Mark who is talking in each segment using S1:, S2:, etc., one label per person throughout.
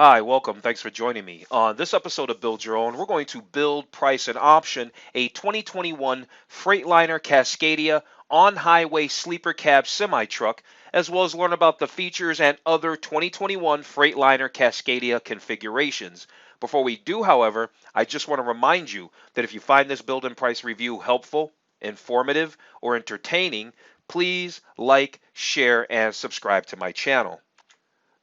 S1: Hi, welcome. Thanks for joining me. On this episode of Build Your Own, we're going to build, price, and option a 2021 Freightliner Cascadia on-highway sleeper cab semi-truck, as well as learn about the features and other 2021 Freightliner Cascadia configurations. Before we do, however, I just want to remind you that if you find this build and price review helpful, informative, or entertaining, please like, share, and subscribe to my channel.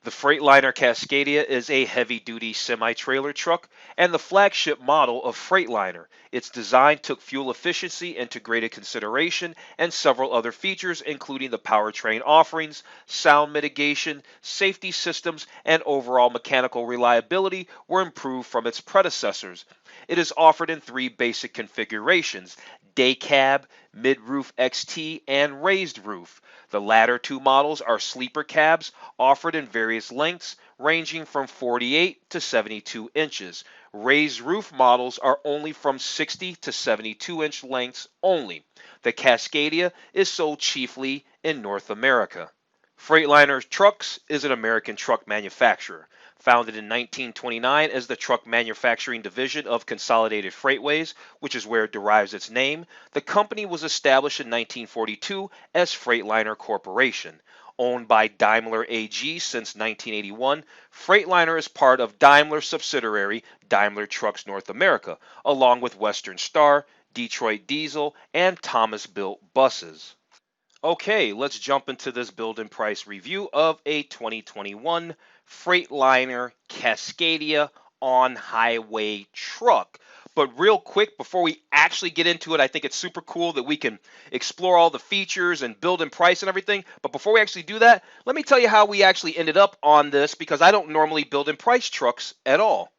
S1: The Freightliner Cascadia is a heavy-duty semi-trailer truck and the flagship model of Freightliner. Its design took fuel efficiency into greater consideration, and several other features, including the powertrain offerings, sound mitigation, safety systems, and overall mechanical reliability, were improved from its predecessors. It is offered in three basic configurations: day cab, mid-roof XT, and raised roof. The latter two models are sleeper cabs offered in various lengths ranging from 48 to 72 inches. Raised roof models are only from 60 to 72-inch lengths only. The Cascadia is sold chiefly in North America. Freightliner Trucks is an American truck manufacturer. Founded in 1929 as the truck manufacturing division of Consolidated Freightways, which is where it derives its name, the company was established in 1942 as Freightliner Corporation. Owned by Daimler AG since 1981, Freightliner is part of Daimler subsidiary Daimler Trucks North America, along with Western Star, Detroit Diesel, and Thomas Built Buses. Okay, let's jump into this build and price review of a 2021 Freightliner Cascadia on-highway truck. But real quick, before we actually get into it, I think it's super cool that we can explore all the features and build and price and everything. But before we actually do that, let me tell you how we actually ended up on this, because I don't normally build and price trucks at all.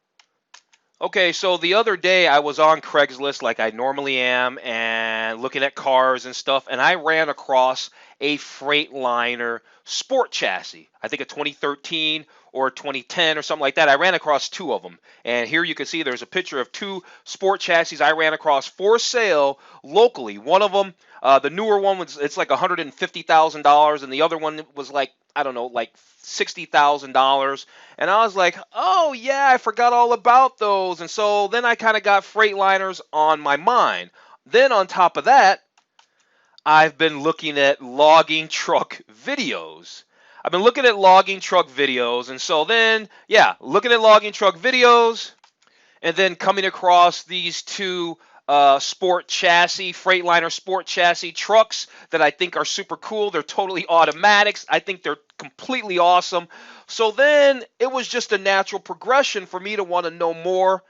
S1: Okay, so the other day I was on Craigslist like I normally am and looking at cars and stuff, and I ran across a Freightliner sport chassis. I think a 2013 or 2010 or something like that. I ran across two of them. And here you can see there's a picture of two sport chassis I ran across for sale locally. One of them, the newer one, it's like $150,000, and the other one was like, I don't know, like $60,000. And I was like, oh yeah, I forgot all about those. And so then I kind of got Freightliners on my mind. Then on top of that, I've been looking at logging truck videos. I've been looking at logging truck videos. And so then, yeah, looking at logging truck videos and then coming across these two sport chassis, Freightliner sport chassis trucks that I think are super cool. They're totally automatics. I think they're completely awesome. So then it was just a natural progression for me to want to know more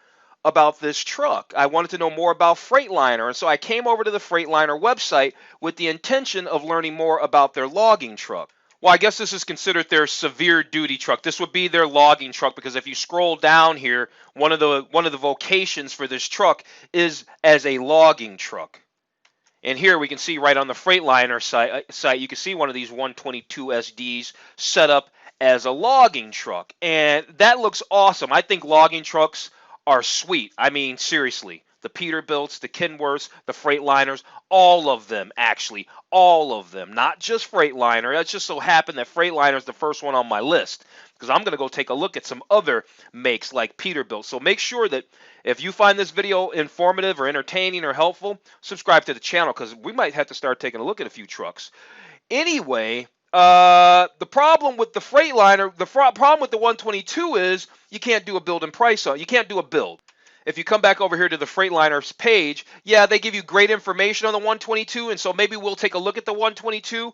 S1: about this truck. I wanted to know more about Freightliner, and so I came over to the Freightliner website with the intention of learning more about their logging truck. Well, I guess this is considered their severe duty truck. This would be their logging truck, because if you scroll down here, one of the vocations for this truck is as a logging truck. And here we can see right on the Freightliner site, you can see one of these 122 SDs set up as a logging truck. And that looks awesome. I think logging trucks are sweet. I mean, seriously. The Peterbilts, the Kenworths, the Freightliners, all of them, actually. All of them. Not just Freightliner. It just so happened that Freightliner is the first one on my list, because I'm going to go take a look at some other makes like Peterbilt. So make sure that if you find this video informative or entertaining or helpful, subscribe to the channel, because we might have to start taking a look at a few trucks. Anyway, the problem with the Freightliner, problem with the 122 is you can't do a build and price on. You can't do a build. If you come back over here to the Freightliner's page, yeah, they give you great information on the 122, and so maybe we'll take a look at the 122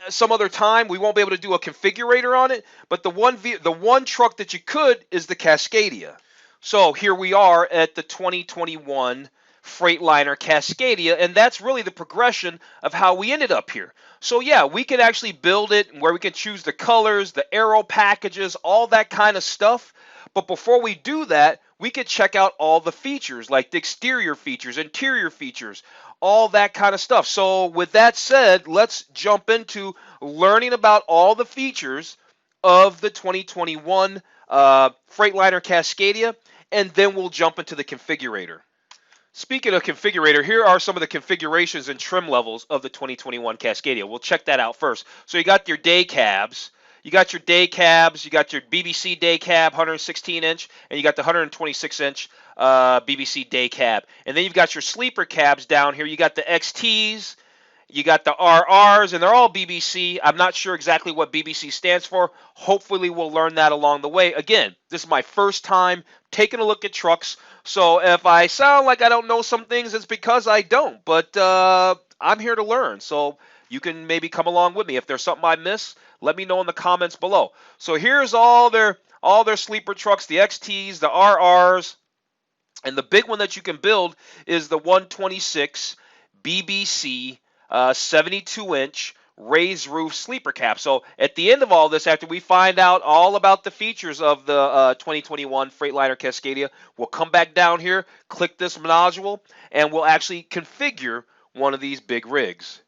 S1: some other time. We won't be able to do a configurator on it, but the one truck that you could is the Cascadia. So here we are at the 2021 Freightliner Cascadia, and that's really the progression of how we ended up here. So yeah, we could actually build it where we can choose the colors, the aero packages, all that kind of stuff. But before we do that, we could check out all the features, like the exterior features, interior features, all that kind of stuff. So with that said, let's jump into learning about all the features of the 2021 Freightliner Cascadia, and then we'll jump into the configurator. Speaking of configurator, here are some of the configurations and trim levels of the 2021 Cascadia. We'll check that out first. So you got your day cabs. You got your day cabs, you got your BBC day cab, 116-inch, and you got the 126-inch BBC day cab. And then you've got your sleeper cabs down here. You got the XTs, you got the RRs, and they're all BBC. I'm not sure exactly what BBC stands for. Hopefully, we'll learn that along the way. Again, this is my first time taking a look at trucks, so if I sound like I don't know some things, it's because I don't. But I'm here to learn, so you can maybe come along with me. If there's something I miss, let me know in the comments below. So here's all their sleeper trucks, the XTs, the RRs, and the big one that you can build is the 126 BBC 72-inch raised roof sleeper cab. So at the end of all this, after we find out all about the features of the 2021 Freightliner Cascadia, we'll come back down here, click this module, and we'll actually configure one of these big rigs.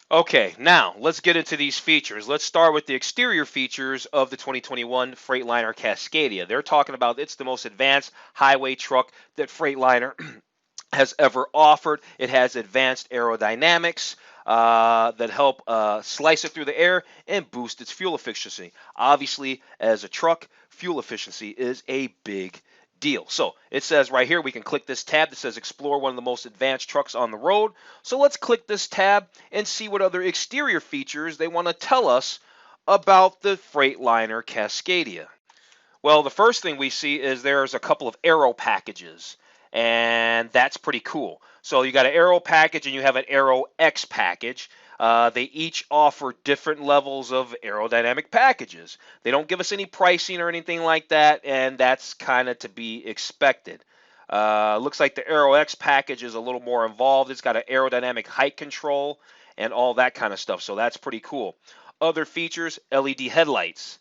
S1: Okay, now let's get into these features. Let's start with the exterior features of the 2021 Freightliner Cascadia. They're talking about it's the most advanced highway truck that Freightliner has ever offered. It has advanced aerodynamics that help slice it through the air and boost its fuel efficiency. Obviously, as a truck, fuel efficiency is a big deal. So it says right here, we can click this tab that says explore one of the most advanced trucks on the road. So let's click this tab and see what other exterior features they want to tell us about the Freightliner Cascadia. Well, the first thing we see is there's a couple of aero packages, and that's pretty cool. So you got an aero package and you have an aero X package. They each offer different levels of aerodynamic packages. They don't give us any pricing or anything like that, and that's kind of to be expected. Looks like the Aero X package is a little more involved. It's got an aerodynamic height control and all that kind of stuff, so that's pretty cool. Other features, LED headlights.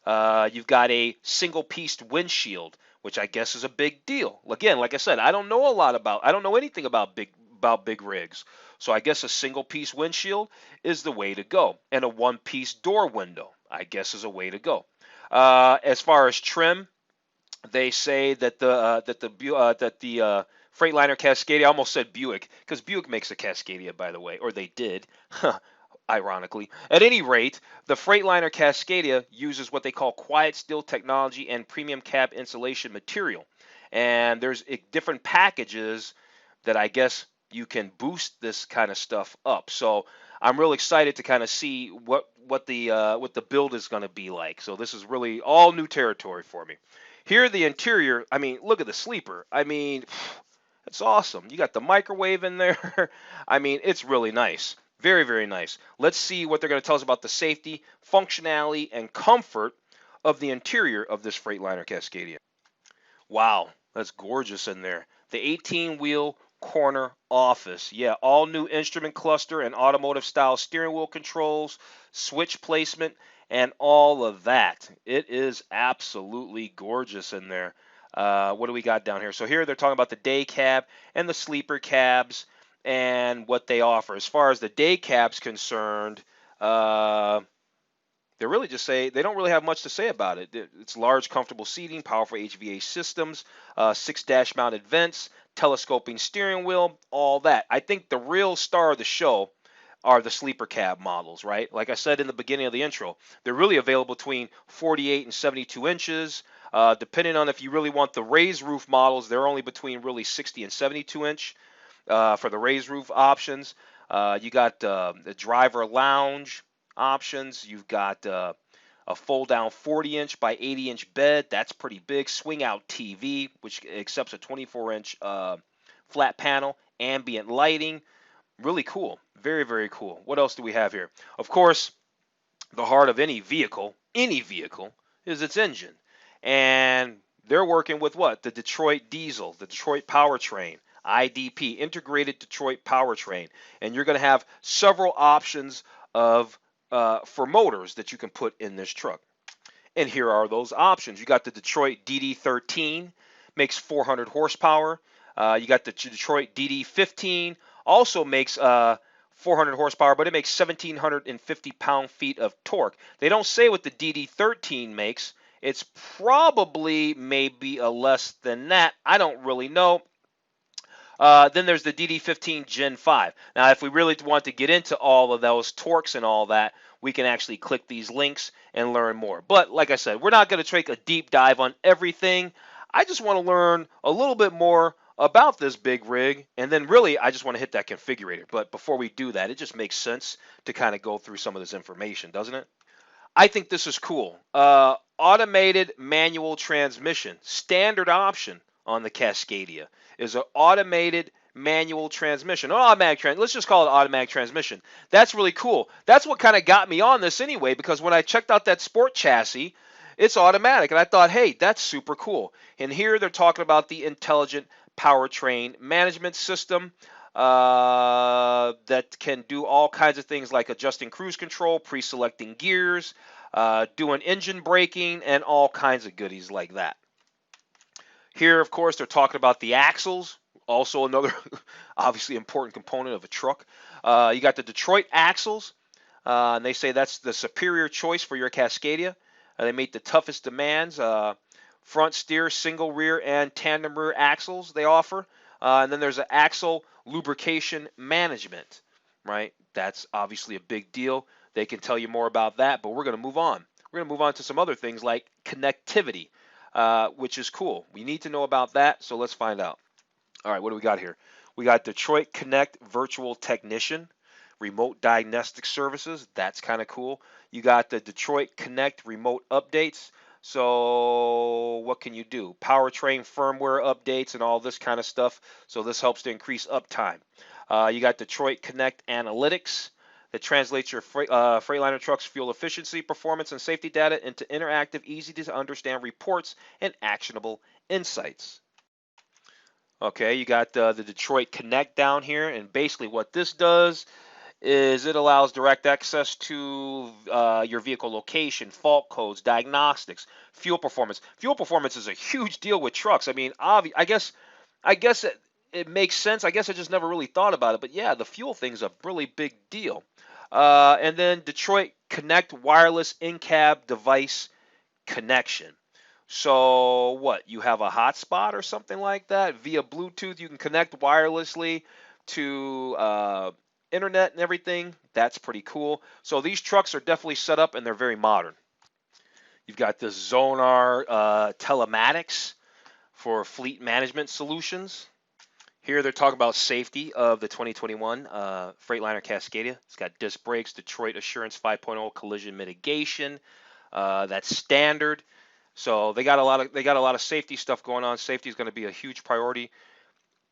S1: You've got a single-pieced windshield, which I guess is a big deal. Again, like I said, I don't know anything about big rigs. So I guess a single-piece windshield is the way to go, and a one-piece door window, I guess, is a way to go. As far as trim, they say that the Freightliner Cascadia, I almost said Buick, because Buick makes a Cascadia, by the way, or they did. Ironically. At any rate, the Freightliner Cascadia uses what they call quiet steel technology and premium cab insulation material. And there's different packages that I guess you can boost this kind of stuff up. So I'm real excited to kind of see what the build is going to be like. So this is really all new territory for me. Here, the interior, I mean, look at the sleeper. I mean, it's awesome. You got the microwave in there. I mean, it's really nice. Very, very nice. Let's see what they're going to tell us about the safety, functionality, and comfort of the interior of this Freightliner Cascadia. Wow, that's gorgeous in there. The 18-wheel corner office. Yeah, all new instrument cluster and automotive style steering wheel controls, switch placement, and all of that. It is absolutely gorgeous in there. What do we got down here? So here they're talking about the day cab and the sleeper cabs and what they offer. As far as the day cab's concerned, they really just say they don't really have much to say about it. It's large, comfortable seating, powerful HVAC systems, 6 dash-mounted vents, telescoping steering wheel, all that. I think the real star of the show are the sleeper cab models, right? Like I said in the beginning of the intro, they're really available between 48 and 72 inches. Depending on if you really want the raised roof models, they're only between really 60 and 72 inch for the raised roof options. You got the driver lounge options. You've got a fold down 40-inch by 80-inch bed. That's pretty big. Swing out TV, which accepts a 24-inch flat panel. Ambient lighting. Really cool. Very, very cool. What else do we have here? Of course, the heart of any vehicle is its engine. And they're working with what? The Detroit diesel, the Detroit Powertrain. IDP, Integrated Detroit Powertrain. And you're going to have several options of for motors that you can put in this truck. And here are those options. You got the Detroit DD13, makes 400 horsepower. You got the Detroit DD15, also makes 400 horsepower, but it makes 1,750 pound-feet of torque. They don't say what the DD13 makes. It's probably maybe a less than that. I don't really know. Then there's the DD15 Gen 5. Now, if we really want to get into all of those torques and all that, we can actually click these links and learn more. But like I said, we're not going to take a deep dive on everything. I just want to learn a little bit more about this big rig, and then really I just want to hit that configurator. But before we do that, it just makes sense to kind of go through some of this information, doesn't it? I think this is cool. Automated manual transmission, standard option on the Cascadia is an automated manual transmission. Let's just call it automatic transmission. That's really cool. That's what kind of got me on this anyway, because when I checked out that sport chassis, it's automatic, and I thought, hey, that's super cool. And here they're talking about the intelligent powertrain management system that can do all kinds of things like adjusting cruise control, pre-selecting gears, doing engine braking, and all kinds of goodies like that. Here, of course, they're talking about the axles, also another obviously important component of a truck. You got the Detroit axles, and they say that's the superior choice for your Cascadia. They meet the toughest demands. Front steer, single rear, and tandem rear axles they offer. And then there's an axle lubrication management, right? That's obviously a big deal. They can tell you more about that, but we're going to move on. We're going to move on to some other things like connectivity, which is cool. We need to know about that, so let's find out. All right, what do we got here? We got Detroit Connect Virtual Technician, remote diagnostic services. That's kind of cool. You got the Detroit Connect remote updates. So what can you do? Powertrain firmware updates and all this kind of stuff. So this helps to increase uptime. You got Detroit Connect Analytics that translates your Freightliner truck's fuel efficiency, performance, and safety data into interactive, easy to understand reports and actionable insights. Okay, you got the Detroit Connect down here, and basically what this does is it allows direct access to your vehicle location, fault codes, diagnostics, fuel performance. Fuel performance is a huge deal with trucks. I mean, I guess it makes sense. I guess I just never really thought about it, but yeah, the fuel thing's a really big deal. And then Detroit Connect wireless in-cab device connection. So what? You have a hotspot or something like that via Bluetooth. You can connect wirelessly to internet and everything. That's pretty cool. So these trucks are definitely set up and they're very modern. You've got this Zonar telematics for fleet management solutions. Here they're talking about safety of the 2021 Freightliner Cascadia. It's got disc brakes, Detroit Assurance 5.0 collision mitigation. That's standard. So they got a lot of safety stuff going on. Safety is going to be a huge priority.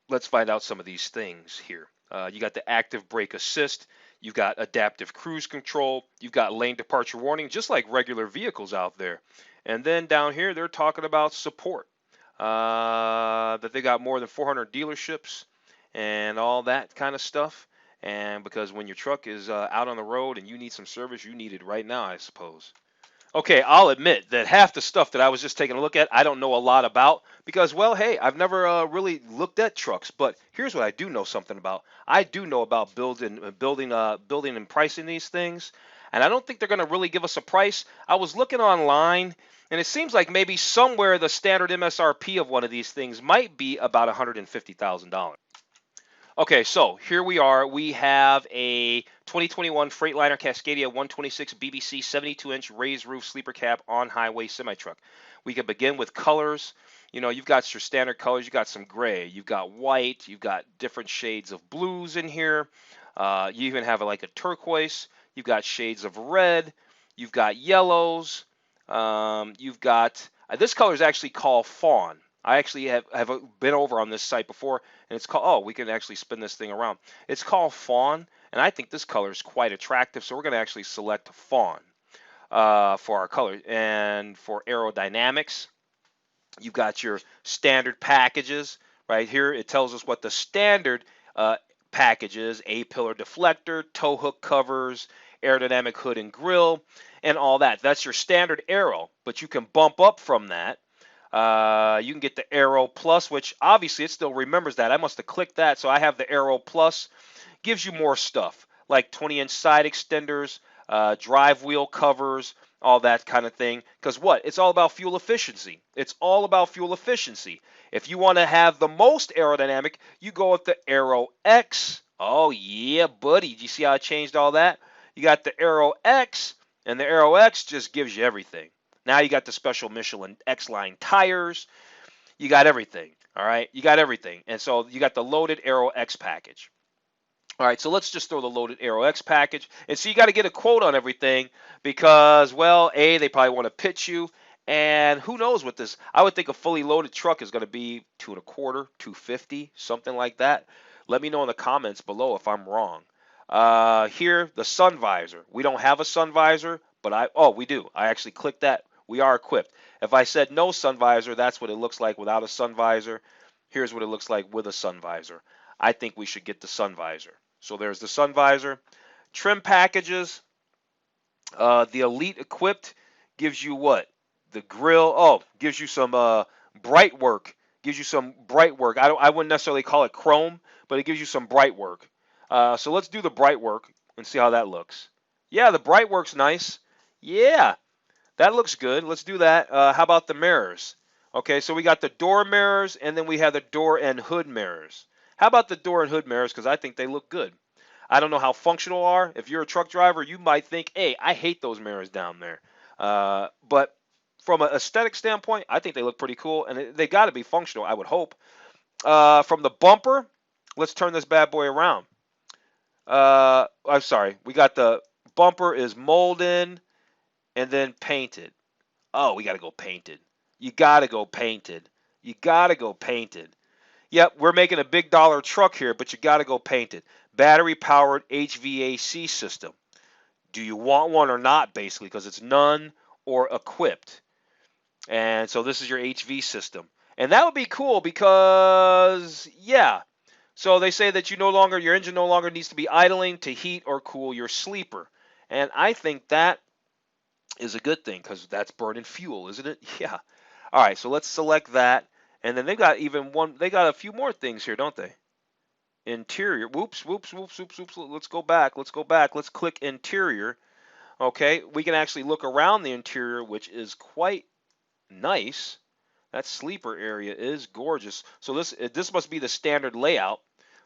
S1: Let's find out some of these things here. You got the active brake assist. You've got adaptive cruise control. You've got lane departure warning, just like regular vehicles out there. And then down here, they're talking about support. That they got more than 400 dealerships and all that kind of stuff. And because when your truck is out on the road and you need some service, you need it right now, I suppose. Okay, I'll admit that half the stuff that I was just taking a look at, I don't know a lot about because, well, hey, I've never really looked at trucks. But here's what I do know something about. I do know about building and pricing these things, and I don't think they're going to really give us a price. I was looking online, and it seems like maybe somewhere the standard MSRP of one of these things might be about $150,000. Okay, so here we are. We have a 2021 Freightliner Cascadia 126 BBC 72-inch raised roof sleeper cab on-highway semi-truck. We can begin with colors. You know, you've got your standard colors. You've got some gray. You've got white. You've got different shades of blues in here. You even have like a turquoise. You've got shades of red. You've got yellows. You've got this color is actually called fawn. I actually have been over on this site before, and it's called, oh, we can actually spin this thing around. It's called fawn, and I think this color is quite attractive, so we're going to actually select fawn for our color. And for aerodynamics, you've got your standard packages. Right here, it tells us what the standard package is: A-pillar deflector, tow hook covers, aerodynamic hood and grill, and all that. That's your standard aero, but you can bump up from that. You can get the Aero Plus, which obviously it still remembers that. I must have clicked that, so I have the Aero Plus. Gives you more stuff, like 20-inch side extenders, drive wheel covers, all that kind of thing. Because what? It's all about fuel efficiency. It's all about fuel efficiency. If you want to have the most aerodynamic, you go with the Aero X. Oh, yeah, buddy. Did you see how I changed all that? You got the Aero X, and the Aero X just gives you everything. Now you got the special Michelin X-Line tires. You got everything. All right, you got everything. And so you got the loaded Aero X package. All right, so let's just throw the loaded Aero X package. And so you got to get a quote on everything because, well, A, they probably want to pitch you. And who knows what this, I would think a fully loaded truck is going to be 2.25, 250, something like that. Let me know in the comments below if I'm wrong. Here, the sun visor. We don't have a sun visor, but we do. I actually clicked that. We are equipped. If I said no sun visor, that's what it looks like without a sun visor. Here's what it looks like with a sun visor. I think we should get the sun visor. So there's the sun visor. Trim packages. The Elite Equipped gives you what? The grill. Oh, gives you some bright work. Gives you some bright work. I wouldn't necessarily call it chrome, but it gives you some bright work. So let's do the bright work and see how that looks. Yeah, the bright work's nice. Yeah, that looks good. Let's do that. How about the mirrors? Okay, so we got the door mirrors, and then we have the door and hood mirrors. How about the door and hood mirrors? Because I think they look good. I don't know how functional they are. If you're a truck driver, you might think, hey, I hate those mirrors down there. But from an aesthetic standpoint, I think they look pretty cool, and they got to be functional, I would hope. From the bumper, let's turn this bad boy around. I'm sorry. We got the bumper is molded and then painted. Oh, we got to go painted. You got to go painted. You got to go painted. Yep, we're making a big dollar truck here, but you got to go painted. Battery powered HVAC system. Do you want one or not, basically, because it's none or equipped. And so this is your HV system. And that would be cool because, yeah. So they say that your engine no longer needs to be idling to heat or cool your sleeper. And I think that is a good thing because that's burning fuel, isn't it? Yeah. All right, so let's select that. And then they got a few more things here, don't they? Interior. Whoops. Let's go back. Let's click interior. Okay, we can actually look around the interior, which is quite nice. That sleeper area is gorgeous. So this must be the standard layout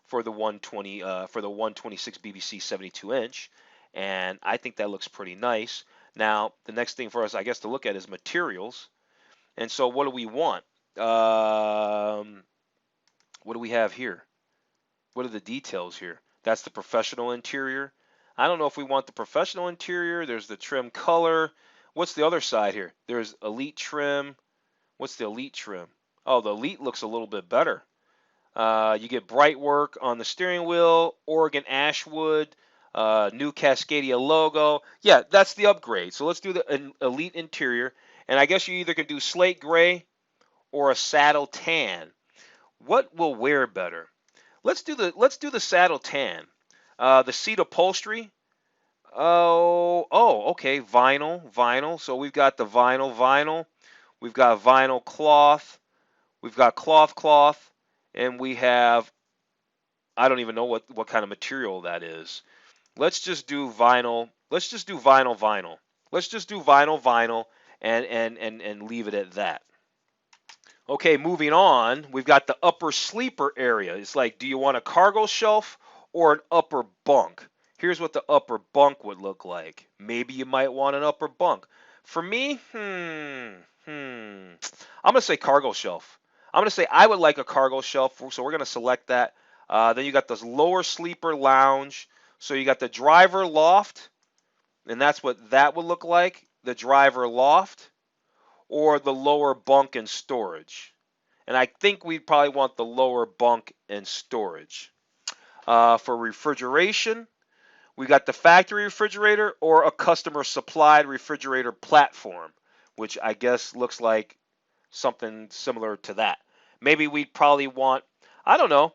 S1: for the 126 BBC 72 inch, and I think that looks pretty nice. Now the next thing for us, I guess, to look at is materials. And so what do we want? What do we have here? What are the details here? That's the professional interior. I don't know if we want the professional interior. There's the trim color. What's the other side here? There's elite trim. What's the elite trim? Oh, the elite looks a little bit better. You get bright work on the steering wheel, Oregon Ashwood, new Cascadia logo. Yeah, that's the upgrade. So let's do the elite interior. And I guess you either can do slate gray or a saddle tan. What will wear better? Let's do the saddle tan. The seat upholstery. Okay. Vinyl. So we've got the vinyl. We've got vinyl cloth. We've got cloth, and we have, I don't even know what kind of material that is. Let's just do vinyl. Let's just do vinyl. Let's just do vinyl, and leave it at that. Okay, moving on, we've got the upper sleeper area. It's like, do you want a cargo shelf or an upper bunk? Here's what the upper bunk would look like. Maybe you might want an upper bunk. For me, I'm going to say cargo shelf. I'm going to say I would like a cargo shelf, so we're going to select that. Then you got this lower sleeper lounge. So you got the driver loft, and that's what that would look like, the driver loft, or the lower bunk and storage. And I think we'd probably want the lower bunk and storage. For refrigeration, we got the factory refrigerator or a customer supplied refrigerator platform, which I guess looks like something similar to that. Maybe we'd probably want, I don't know.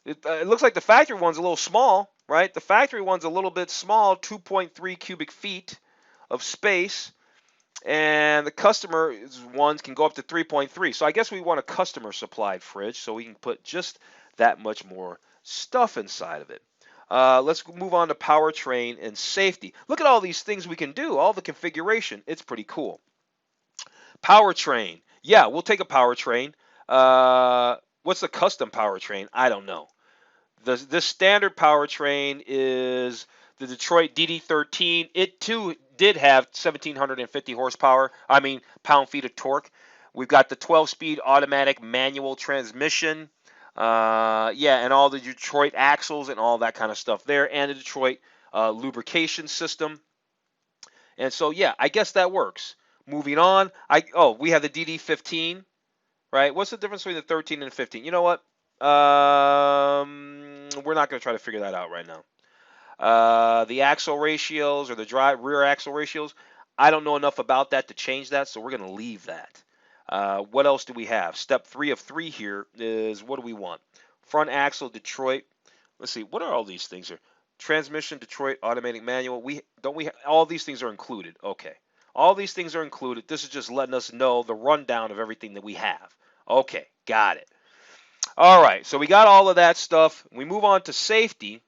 S1: It looks like the factory one's a little small, right? The factory one's a little bit small, 2.3 cubic feet of space. And the customer ones can go up to 3.3. So I guess we want a customer supplied fridge so we can put just that much more stuff inside of it. Let's move on to powertrain and safety. Look at all these things we can do, all the configuration. It's pretty cool. Powertrain. Yeah, we'll take a powertrain. What's the custom powertrain? I don't know. This standard powertrain is The Detroit DD13, it too did have 1,750 horsepower. I mean, pound-feet of torque. We've got the 12-speed automatic manual transmission. Yeah, and all the Detroit axles and all that kind of stuff there, and the Detroit lubrication system. And so, yeah, I guess that works. Moving on, we have the DD15, right? What's the difference between the 13 and the 15? You know what? We're not going to try to figure that out right now. The axle ratios or the rear axle ratios, I don't know enough about that to change that, so we're going to leave that. What else do we have? Step 3 of 3 here is, what do we want? Front axle Detroit. Let's see, what are all these things here? Transmission Detroit automatic manual. All these things are included. Okay. All these things are included. This is just letting us know the rundown of everything that we have. Okay, got it. All right, so we got all of that stuff. We move on to safety.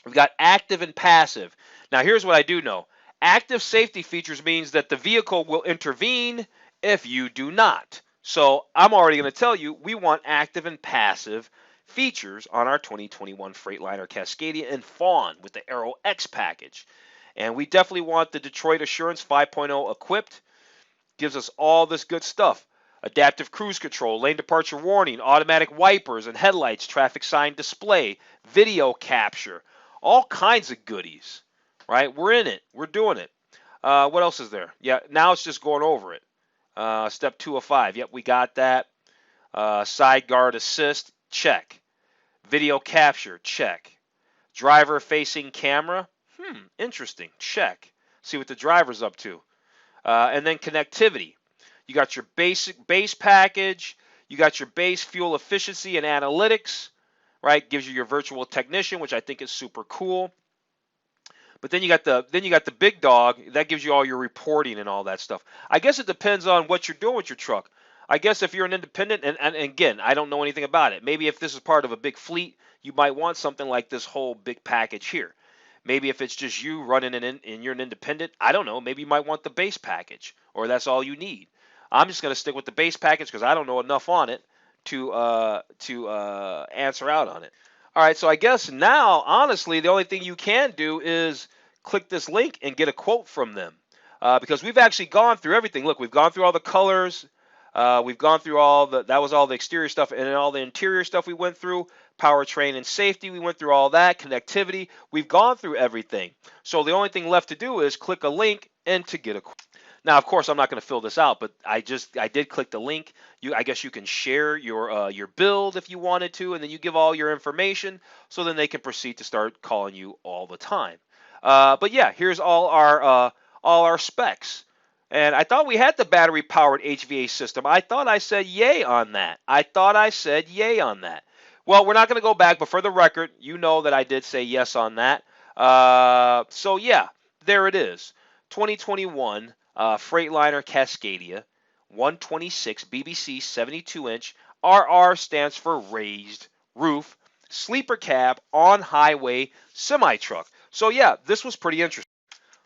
S1: We've got active and passive. Now, here's what I do know. Active safety features means that the vehicle will intervene if you do not. So I'm already going to tell you we want active and passive features on our 2021 Freightliner Cascadia and Fawn with the Aero X package. And we definitely want the Detroit Assurance 5.0 equipped. Gives us all this good stuff. Adaptive cruise control, lane departure warning, automatic wipers and headlights, traffic sign display, video capture, all kinds of goodies, right? We're in it. We're doing it. What else is there? Yeah, now it's just going over it. Step 2 of 5. Yep, we got that. Side guard assist, check. Video capture, check. Driver facing camera, interesting, check. See what the driver's up to. And then connectivity. You got your base package. You got your base fuel efficiency and analytics, right? Gives you your virtual technician, which I think is super cool. But then you got the big dog that gives you all your reporting and all that stuff. I guess it depends on what you're doing with your truck. I guess if you're an independent, and again, I don't know anything about it. Maybe if this is part of a big fleet, you might want something like this whole big package here. Maybe if it's just you running and you're an independent, I don't know. Maybe you might want the base package, or that's all you need. I'm just going to stick with the base package because I don't know enough on it to answer out on it. All right, so I guess now, honestly, the only thing you can do is click this link and get a quote from them because we've actually gone through everything. Look, we've gone through all the colors. We've gone through that was all the exterior stuff, and then all the interior stuff we went through. Powertrain and safety, we went through all that. Connectivity, we've gone through everything. So the only thing left to do is click a link and to get a quote. Now, of course, I'm not going to fill this out, but I did click the link. I guess you can share your build if you wanted to, and then you give all your information, so then they can proceed to start calling you all the time. But yeah, here's all our specs. And I thought we had the battery-powered HVA system. I thought I said yay on that. Well, we're not going to go back, but for the record, you know that I did say yes on that. So yeah, there it is. 2021 Freightliner Cascadia 126 BBC 72-inch. RR stands for raised roof sleeper cab on highway semi-truck. So yeah, this was pretty interesting.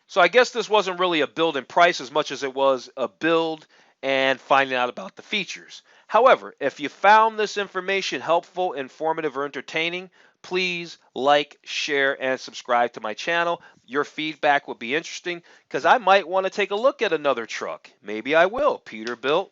S1: So I guess this wasn't really a build and price as much as it was a build and finding out about the features. However, if you found this information helpful, informative, or entertaining, please like, share, and subscribe to my channel. Your feedback would be interesting because I might want to take a look at another truck. Maybe I will. Peterbilt.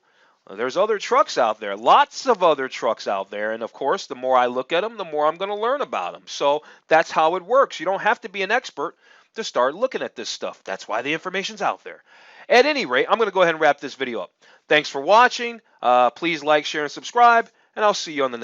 S1: There's other trucks out there, lots of other trucks out there. And of course, the more I look at them, the more I'm going to learn about them. So that's how it works. You don't have to be an expert to start looking at this stuff. That's why the information's out there. At any rate, I'm going to go ahead and wrap this video up. Thanks for watching. Please like, share, and subscribe, and I'll see you on the next.